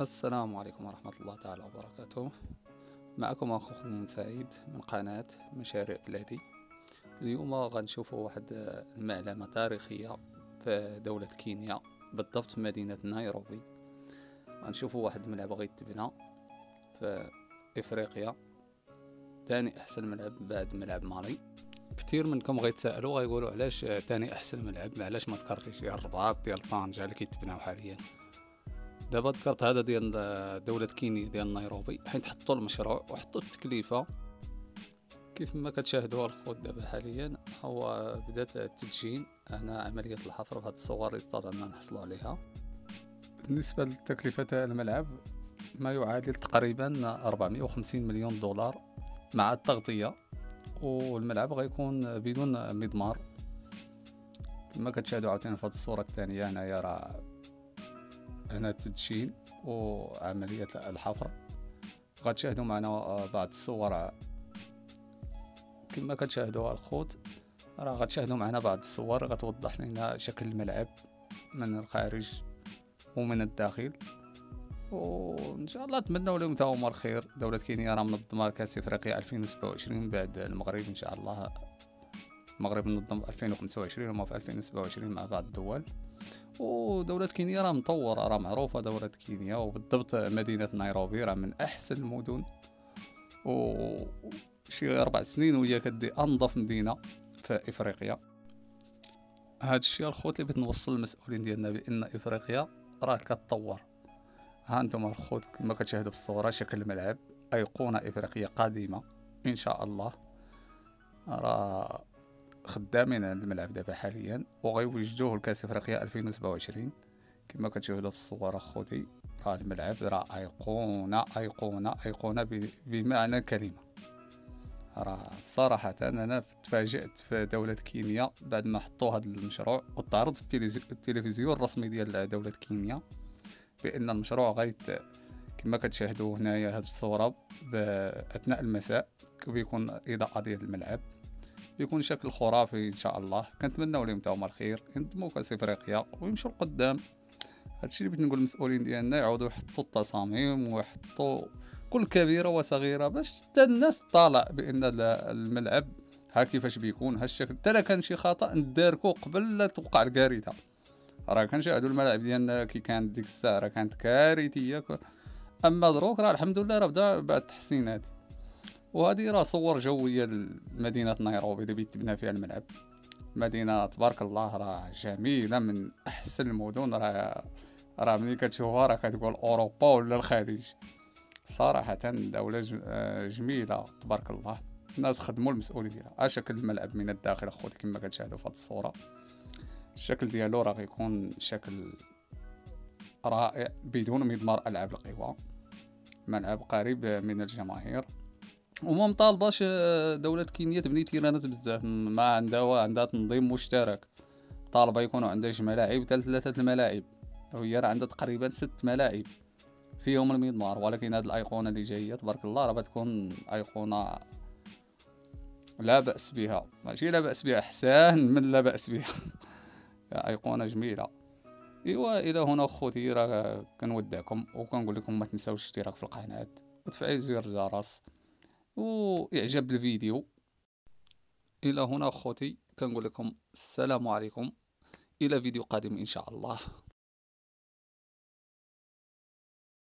السلام عليكم ورحمة الله تعالى وبركاته. معكم أخوكم سعيد من قناة مشاريع بلادي. اليوم غنشوفوا واحد المعلمة تاريخية في دولة كينيا، بالضبط في مدينة نيروبي. غنشوفوا واحد الملعب غيتبنى في إفريقيا، تاني أحسن ملعب بعد ملعب مالي. كتير منكم غيتسائلوا غيقولوا علاش تاني أحسن ملعب، علاش ما ذكرتيش ديال الرباط ديال طنجة اللي كيتبناو حاليا. دابا ذكرت هذا ديال دولة كينيا ديال نيروبي حيت حطوا المشروع وحطوا التكلفة كيف ما كتشاهدوا الخوت. دابا حاليا هو بدات التدشين، هنا عملية الحفر في هاد الصور اللي استطعنا نحصلوا عليها. بالنسبة لتكلفة الملعب ما يعادل تقريبا 450 مليون دولار مع التغطية، والملعب غيكون بدون مضمار كما كتشاهدوا عاوتاني في هاد الصورة الثانية. هنايا راه هنا التدشين وعملية الحفر. غتشاهدوا معنا بعض الصور كما كتشاهدوا الخوت، راه غتشاهدوا معنا بعض الصور غتوضح لنا شكل الملعب من الخارج ومن الداخل. وان شاء الله نتمنوا لهم تا هما الخير. دولة كينيا راه منظمة كاس افريقيا 2027 بعد المغرب ان شاء الله. المغرب منظم في 2025 وما في 2027 مع بعض الدول. ودولة كينيا راه مطورة، راه معروفة دولة كينيا، وبالضبط مدينة نيروبي راه من أحسن المدن، وشي 4 سنين وهي كدي أنظف مدينة في إفريقيا. هاد الشي الخوت اللي بغيت نوصل للمسؤولين ديالنا بأن إفريقيا راه كتطور. ها انتم الخوت كما كتشاهدوا في الصورة شكل الملعب، أيقونة إفريقية قادمة إن شاء الله. راه خدامين على الملعب دابا حاليا وغيوجدوه لكاس افريقيا 2027 كما كتشاهدوا في الصور اخوتي. راه الملعب راه ايقونه ايقونه ايقونه بمعنى الكلمه. راه صراحه انا تفاجأت في دوله كينيا بعد ما حطوا هذا المشروع وتعرض في التلفزيون الرسمي ديال دوله كينيا بان المشروع كما كتشاهدوا هنايا هذه الصوره اثناء المساء بيكون اضاءه ديال الملعب، بيكون شكل خرافي ان شاء الله. كنتمناو لهم تاهما الخير، ينظموا كاس افريقيا ويمشوا لقدام. هادشي اللي بغيت نقول للمسؤولين ديالنا يعاودوا يحطوا التصاميم ويحطوا كل كبيره وصغيره باش حتى الناس تطالع بان الملعب ها كيفاش بيكون ها الشكل. حتى لا كان شي خطا نداركو قبل لا توقع الكارثه. راه كنشاهدوا الملاعب ديالنا كي كانت ديك الساعه راه كانت كارثيه، اما دروك راه الحمد لله راه بدا بعد التحسينات. وهذه راه صور جويه لمدينه نيروبي اللي بيتبنى فيها الملعب. مدينه تبارك الله راه جميله، من احسن المدن. راه ملي كتشوفها راه كتقول اوروبا ولا الخليج. صراحه دوله جميله تبارك الله. الناس خدموا المسؤولين ديالها. شكل الملعب من الداخل اخوتي كما كتشاهدوا في هذه الصوره. الشكل ديالو راه غيكون شكل رائع بدون مضمار العاب القوى. ملعب قريب من الجماهير وما مطالباش دولة كينيا تبني تيرانات بزاف، ما عندها تنظيم مشترك. طالبة يكونوا عندها جوج ملاعب حتى 3 الملاعب، وهي راه عندها تقريبا 6 ملاعب فيهم المضمار. ولكن هاد الايقونه اللي جايه تبارك الله راه بتكون ايقونه لا باس بها، ماشي لا باس بها، احسن من لا باس بها. ايقونه جميله. ايوا الى هنا خوتي راه كنودعكم وكنقول لكم ما تنساوش الاشتراك في القناه وتفعيل زر الجرس واعجاب الفيديو. الى هنا اخوتي كنقول لكم السلام عليكم، الى فيديو قادم ان شاء الله.